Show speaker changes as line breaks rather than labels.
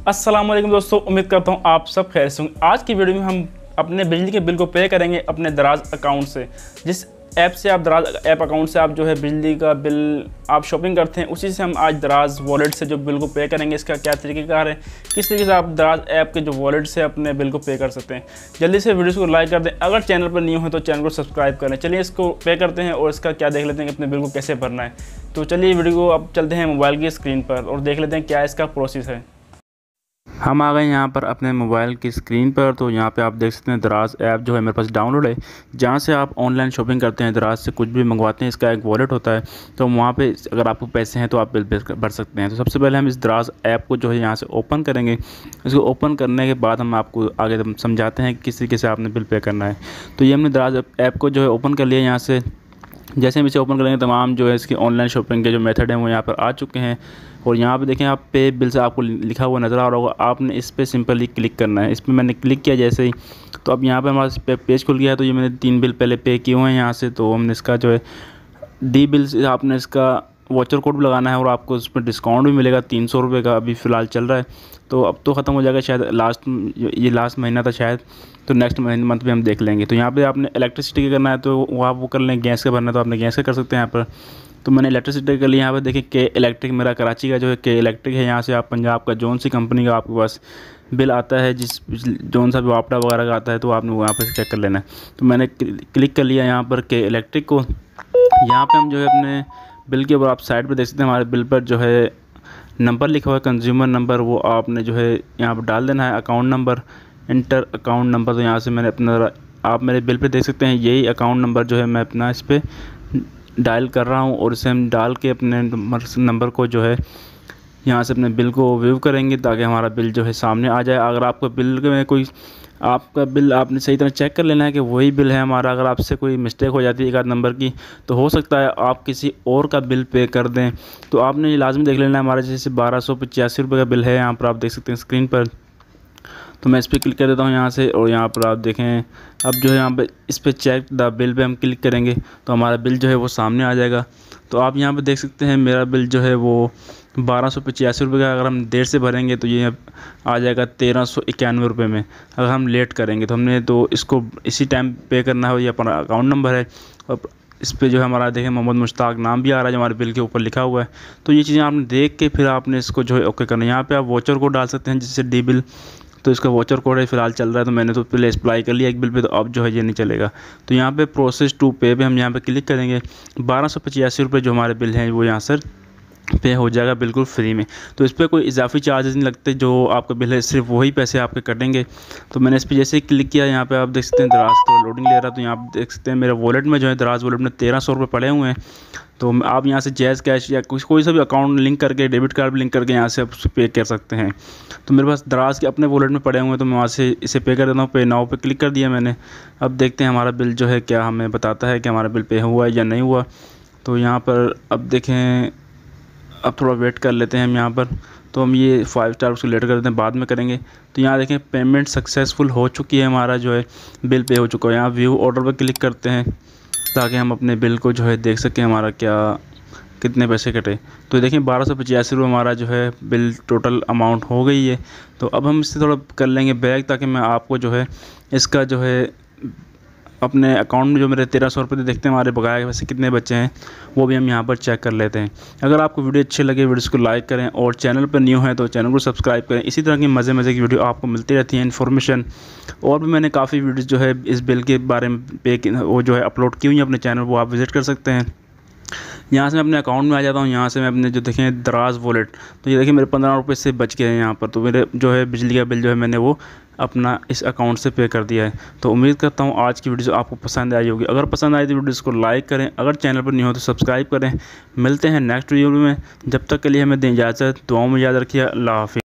अस्सलाम वालेकुम दोस्तों, उम्मीद करता हूँ आप सब खैर से होंगे। आज की वीडियो में हम अपने बिजली के बिल को पे करेंगे अपने दराज अकाउंट से। जिस ऐप से आप दराज ऐप अकाउंट से आप जो है बिजली का बिल आप शॉपिंग करते हैं, उसी से हम आज दराज वॉलेट से जो बिल को पे करेंगे। इसका क्या तरीक़ेकार है, किस तरीके से आप दराज ऐप के जो वॉलेट से अपने बिल को पे कर सकते हैं। जल्दी से वीडियो को लाइक कर दें, अगर चैनल पर न्यू है तो चैनल को सब्सक्राइब करें। चलिए इसको पे करते हैं और इसका क्या देख लेते हैं कि अपने बिल को कैसे भरना है। तो चलिए वीडियो को अब चलते हैं मोबाइल की स्क्रीन पर और देख लेते हैं क्या इसका प्रोसेस है। हम आ गए यहाँ पर अपने मोबाइल की स्क्रीन पर। तो यहाँ पे आप देख सकते हैं दराज ऐप जो है मेरे पास डाउनलोड है, जहाँ से आप ऑनलाइन शॉपिंग करते हैं, दराज से कुछ भी मंगवाते हैं। इसका एक वॉलेट होता है, तो वहाँ पे अगर आपको पैसे हैं तो आप बिल भर सकते हैं। तो सबसे पहले हम इस दराज ऐप को जो है यहाँ से ओपन करेंगे। इसको ओपन करने के बाद हम आपको आगे समझाते हैं किस तरीके से आपने बिल पे करना है। तो ये हमने दराज ऐप को जो है ओपन कर लिया। यहाँ से जैसे हम इसे ओपन करेंगे तमाम जो है इसकी ऑनलाइन शॉपिंग के जो मेथड हैं वो यहाँ पर आ चुके हैं। और यहाँ पे देखें आप पे बिल से आपको लिखा हुआ नज़र आ रहा होगा, आपने इस पर सिंपली क्लिक करना है। इस पर मैंने क्लिक किया जैसे ही, तो अब यहाँ पे हमारा पेज खुल गया है। तो ये मैंने 3 बिल पहले पे किए हुए हैं यहाँ से। तो हमने इसका जो है डी बिल से आपने इसका वाचर कोड भी लगाना है और आपको उस पर डिस्काउंट भी मिलेगा 300 रुपये का, अभी फ़िलहाल चल रहा है। तो अब तो ख़त्म हो जाएगा शायद, लास्ट महीना था शायद, तो नेक्स्ट मंथ में हम देख लेंगे। तो यहाँ पे आपने इलेक्ट्रिसिटी का करना है तो वो आप वो कर लें, गैस का भरना है तो आपने गैस का कर सकते हैं यहाँ पर। तो मैंने इलेक्ट्रिसिटी कर लिया। यहाँ पर देखिए के इलेक्ट्रिक, मेरा कराची का जो है के इलेक्ट्रिक है। यहाँ से आप पंजाब का जौन सी कंपनी का आपके पास बिल आता है, जौन सा भी वापडा वगैरह का आता है, तो आपने वहाँ पर चेक कर लेना है। तो मैंने क्लिक कर लिया यहाँ पर के इलेक्ट्रिक को। यहाँ पर हम जो है अपने बिल के ऊपर आप साइड पर देख सकते हैं हमारे बिल पर जो है नंबर लिखा हुआ है, कंज्यूमर नंबर, वो आपने जो है यहाँ पर डाल देना है। Account number, inter account number, तो यहाँ से मैंने अपना, आप मेरे बिल पे देख सकते हैं यही अकाउंट नंबर जो है मैं अपना इस पर डायल कर रहा हूँ। और इसे हम डाल के अपने नंबर को जो है यहाँ से अपने बिल को व्यू करेंगे ताकि हमारा बिल जो है सामने आ जाए। अगर आपको बिल में कोई आपका बिल आपने सही तरह चेक कर लेना है कि वही बिल है हमारा। अगर आपसे कोई मिस्टेक हो जाती है एक आध नंबर की, तो हो सकता है आप किसी और का बिल पे कर दें। तो आपने ये लाजमी देख लेना है। हमारा जैसे 1285 रुपये का बिल है, यहाँ पर आप देख सकते हैं स्क्रीन पर। तो मैं इस पर क्लिक कर देता हूँ यहाँ से, और यहाँ पर आप देखें अब जो है यहाँ पे इस पर चेक द बिल पे हम क्लिक करेंगे तो हमारा बिल जो है वो सामने आ जाएगा। तो आप यहाँ पे देख सकते हैं मेरा बिल जो है वो 1285 रुपये का। अगर हम देर से भरेंगे तो ये आ जाएगा 1391 रुपये में। अगर हम लेट करेंगे तो हमने तो इसको इसी टाइम पे करना है। ये अपना अकाउंट नंबर है और इस पे जो है हमारा देखें मोहम्मद मुश्ताक नाम भी आ रहा है जो हमारे बिल के ऊपर लिखा हुआ है। तो ये चीज़ें आपने देख के फिर आपने इसको जो है ओके करना है। यहाँ पे आप वाचर कोड डाल सकते हैं जिससे डी बिल, तो इसका वाचर कोड है फ़िलहाल चल रहा है, तो मैंने तो पहले अप्लाई कर लिया एक बिल पे, तो अब जो है ये नहीं चलेगा। तो यहाँ पे प्रोसेस टू पे हम यहाँ पे क्लिक करेंगे। 1285 रुपये जो हमारे बिल हैं वो यहाँ से पे हो जाएगा बिल्कुल फ्री में। तो इस पर कोई इजाफी चार्जेस नहीं लगते, जो आपका बिल है सिर्फ वही पैसे आपके कटेंगे। तो मैंने इस पर जैसे ही क्लिक किया, यहाँ पे आप देख सकते हैं दराज तो लोडिंग ले रहा। तो यहाँ आप देख सकते हैं मेरे वॉलेट में जो है दराज वॉलेट में 1300 रुपये पड़े हुए हैं। तो आप यहाँ से जैज़ कैश या कोई सा भी अकाउंट लिंक करके, डेबिट कार्ड लिंक करके यहाँ से आप पे कर सकते हैं। तो मेरे पास दराज के अपने वॉलेट में पड़े हुए हैं, तो मैं वहाँ से इसे पे कर देता हूँ। पे नाउ पे क्लिक कर दिया मैंने। अब देखते हैं हमारा बिल जो है क्या हमें बताता है कि हमारा बिल पे हुआ है या नहीं हुआ। तो यहाँ पर अब देखें, अब थोड़ा वेट कर लेते हैं हम यहाँ पर। तो हम ये 5 स्टार उसको लेट कर देते हैं, बाद में करेंगे। तो यहाँ देखें पेमेंट सक्सेसफुल हो चुकी है, हमारा जो है बिल पे हो चुका है। यहाँ व्यू ऑर्डर पर क्लिक करते हैं ताकि हम अपने बिल को जो है देख सकें हमारा क्या कितने पैसे कटे। तो देखें 1285 रुपये हमारा जो है बिल टोटल अमाउंट हो गई है। तो अब हम इससे थोड़ा कर लेंगे बैक, ताकि मैं आपको जो है इसका जो है अपने अकाउंट में जो मेरे 1300 रुपये देखते हैं हमारे बकाया वैसे कितने बचे हैं, वो भी हम यहाँ पर चेक कर लेते हैं। अगर आपको वीडियो अच्छी लगे वीडियो को लाइक करें, और चैनल पर न्यू है तो चैनल को सब्सक्राइब करें। इसी तरह की मज़े की वीडियो आपको मिलती रहती है, इन्फॉर्मेशन। और भी मैंने काफ़ी वीडियोज़ जो है इस बिल के बारे में वो जो है अपलोड की हुई है अपने चैनल, वो आप विज़िट कर सकते हैं। यहाँ से मैं अपने अकाउंट में आ जाता हूँ। यहाँ से मैं अपने जो देखें दराज वॉलेट, तो ये देखिए मेरे 15 रुपये से बच गए हैं यहाँ पर। तो मेरे जो है बिजली का बिल जो है मैंने वो अपना इस अकाउंट से पे कर दिया है। तो उम्मीद करता हूँ आज की वीडियो आपको पसंद आई होगी। अगर पसंद आई तो वीडियो को लाइक करें, अगर चैनल पर नहीं हो तो सब्सक्राइब करें। मिलते हैं नेक्स्ट वीडियो में, जब तक के लिए हमें दें इजाज़त। दुआओं में याद रखिए। अल्लाह हाफ़िज़।